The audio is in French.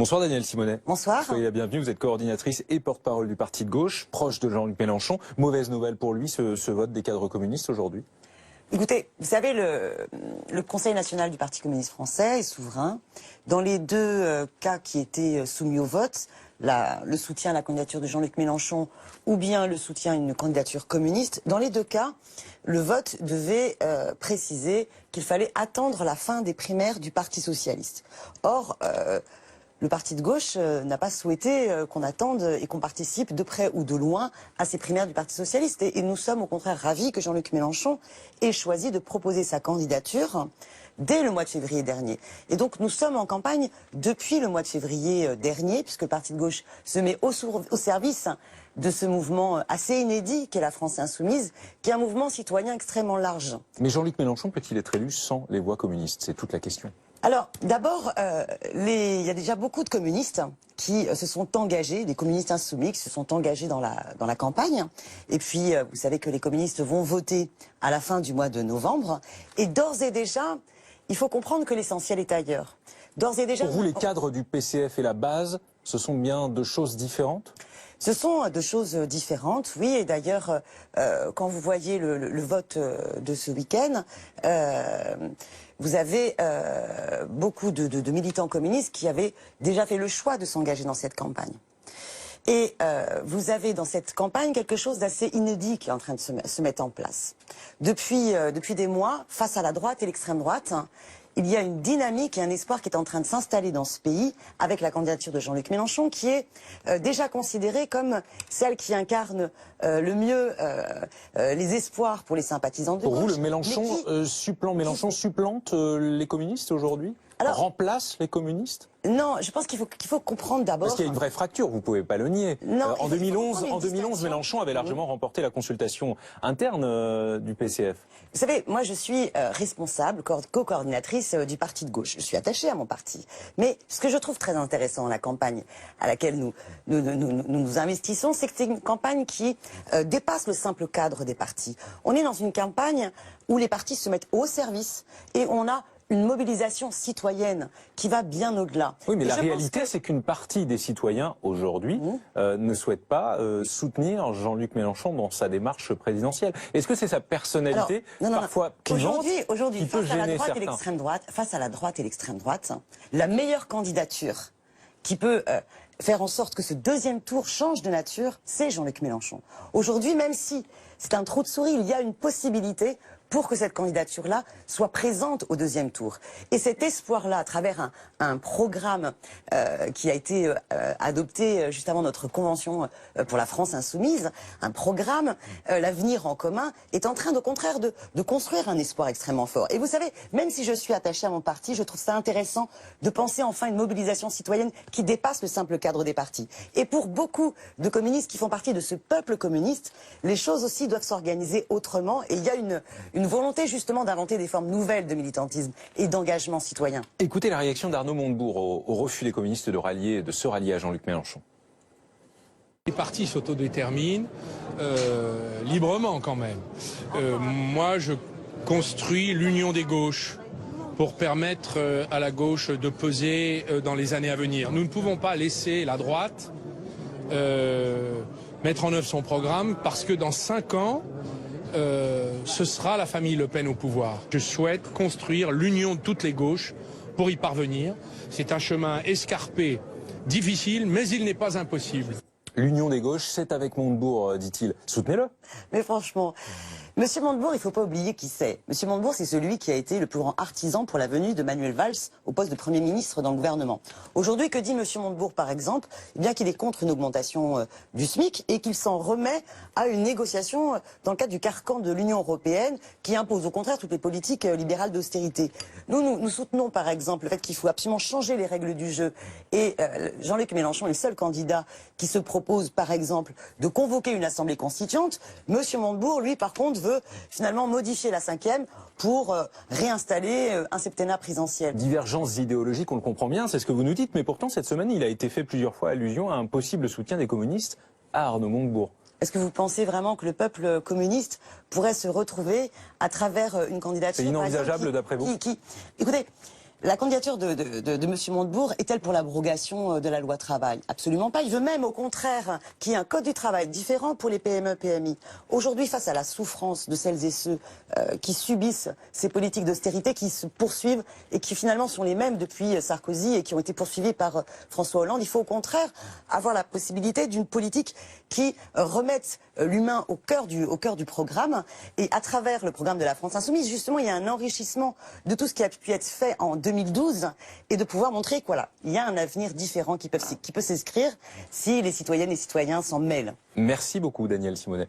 Bonsoir Danielle Simonet. Bonsoir. Soyez la bienvenue, vous êtes coordinatrice et porte-parole du parti de gauche, proche de Jean-Luc Mélenchon. Mauvaise nouvelle pour lui, ce vote des cadres communistes aujourd'hui. Écoutez, vous savez, le Conseil national du Parti communiste français est souverain. Dans les deux cas qui étaient soumis au vote, le soutien à la candidature de Jean-Luc Mélenchon ou bien le soutien à une candidature communiste, dans les deux cas, le vote devait préciser qu'il fallait attendre la fin des primaires du Parti socialiste. Or, le parti de gauche n'a pas souhaité qu'on attende et qu'on participe de près ou de loin à ces primaires du Parti socialiste. Et nous sommes au contraire ravis que Jean-Luc Mélenchon ait choisi de proposer sa candidature dès le mois de février dernier. Et donc nous sommes en campagne depuis le mois de février dernier, puisque le parti de gauche se met au service de ce mouvement assez inédit qu'est la France insoumise, qui est un mouvement citoyen extrêmement large. Mais Jean-Luc Mélenchon peut-il être élu sans les voix communistes? C'est toute la question. Alors, d'abord, il y a déjà beaucoup de communistes qui se sont engagés, des communistes insoumis qui se sont engagés dans la campagne. Et puis, vous savez que les communistes vont voter à la fin du mois de novembre. Et d'ores et déjà, il faut comprendre que l'essentiel est ailleurs. D'ores et déjà, pour vous, les cadres du PCF et la base, ce sont bien deux choses différentes? Ce sont deux choses différentes, oui. Et d'ailleurs, quand vous voyez le vote de ce week-end, vous avez beaucoup de militants communistes qui avaient déjà fait le choix de s'engager dans cette campagne. Et vous avez dans cette campagne quelque chose d'assez inédit qui est en train de se mettre en place. Depuis des mois, face à la droite et l'extrême droite, il y a une dynamique et un espoir qui est en train de s'installer dans ce pays avec la candidature de Jean-Luc Mélenchon qui est déjà considérée comme celle qui incarne le mieux les espoirs pour les sympathisants de gauche. Pour vous, le Mélenchon supplante les communistes aujourd'hui? Remplace les communistes? Non, je pense qu'il faut comprendre d'abord... Parce qu'il y a une vraie fracture, vous ne pouvez pas le nier. Non, en 2011, Mélenchon avait largement remporté la consultation interne du PCF. Vous savez, moi je suis responsable, co-coordinatrice du parti de gauche. Je suis attachée à mon parti. Mais ce que je trouve très intéressant dans la campagne à laquelle nous investissons, c'est que c'est une campagne qui dépasse le simple cadre des partis. On est dans une campagne où les partis se mettent au service et on a une mobilisation citoyenne qui va bien au-delà. Oui, mais la réalité, c'est qu'une partie des citoyens, aujourd'hui, ne souhaite pas soutenir Jean-Luc Mélenchon dans sa démarche présidentielle. Est-ce que c'est sa personnalité, parfois clivante, aujourd'hui, face à la droite et l'extrême droite, la meilleure candidature qui peut faire en sorte que ce deuxième tour change de nature, c'est Jean-Luc Mélenchon. Aujourd'hui, même si c'est un trou de souris, il y a une possibilité pour que cette candidature-là soit présente au deuxième tour. Et cet espoir-là, à travers un programme qui a été adopté juste avant notre convention pour la France insoumise, un programme, l'avenir en commun, est en train, au contraire, de construire un espoir extrêmement fort. Et vous savez, même si je suis attachée à mon parti, je trouve ça intéressant de penser enfin une mobilisation citoyenne qui dépasse le simple cadre des partis. Et pour beaucoup de communistes qui font partie de ce peuple communiste, les choses aussi doivent s'organiser autrement. Et il y a une volonté justement d'inventer des formes nouvelles de militantisme et d'engagement citoyen. Écoutez la réaction d'Arnaud Montebourg au refus des communistes de se rallier à Jean-Luc Mélenchon. Les partis s'autodéterminent librement quand même. Moi, je construis l'union des gauches pour permettre à la gauche de peser dans les années à venir. Nous ne pouvons pas laisser la droite mettre en œuvre son programme parce que dans 5 ans, ce sera la famille Le Pen au pouvoir. Je souhaite construire l'union de toutes les gauches pour y parvenir. C'est un chemin escarpé, difficile, mais il n'est pas impossible. L'union des gauches, c'est avec Montebourg, dit-il. Soutenez-le. Mais franchement, Monsieur Montebourg, il ne faut pas oublier qui c'est. Monsieur Montebourg, c'est celui qui a été le plus grand artisan pour la venue de Manuel Valls au poste de Premier ministre dans le gouvernement. Aujourd'hui, que dit Monsieur Montebourg, par exemple? Eh bien qu'il est contre une augmentation du SMIC et qu'il s'en remet à une négociation dans le cadre du carcan de l'Union européenne qui impose au contraire toutes les politiques libérales d'austérité. Nous soutenons par exemple le fait qu'il faut absolument changer les règles du jeu. Et Jean-Luc Mélenchon est le seul candidat qui se propose par exemple de convoquer une assemblée constituante. Monsieur Montebourg, lui, par contre, veut finalement modifier la 5e pour réinstaller un septennat présidentiel. Divergence idéologique, on le comprend bien, c'est ce que vous nous dites, mais pourtant cette semaine, il a été fait plusieurs fois allusion à un possible soutien des communistes à Arnaud Montebourg. Est-ce que vous pensez vraiment que le peuple communiste pourrait se retrouver à travers une candidature... C'est inenvisageable d'après vous? Écoutez, La candidature de M. Montebourg est-elle pour l'abrogation de la loi travail? Absolument pas. Il veut même, au contraire, qu'il y ait un code du travail différent pour les PME, PMI. Aujourd'hui, face à la souffrance de celles et ceux qui subissent ces politiques d'austérité qui se poursuivent et qui finalement sont les mêmes depuis Sarkozy et qui ont été poursuivis par François Hollande, il faut au contraire avoir la possibilité d'une politique qui remette l'humain au cœur du programme. Et à travers le programme de la France Insoumise, justement, il y a un enrichissement de tout ce qui a pu être fait en 2012 et de pouvoir montrer qu'il voilà, y a un avenir différent qui peut s'inscrire si les citoyennes et citoyens s'en mêlent. Merci beaucoup, Danielle Simonet.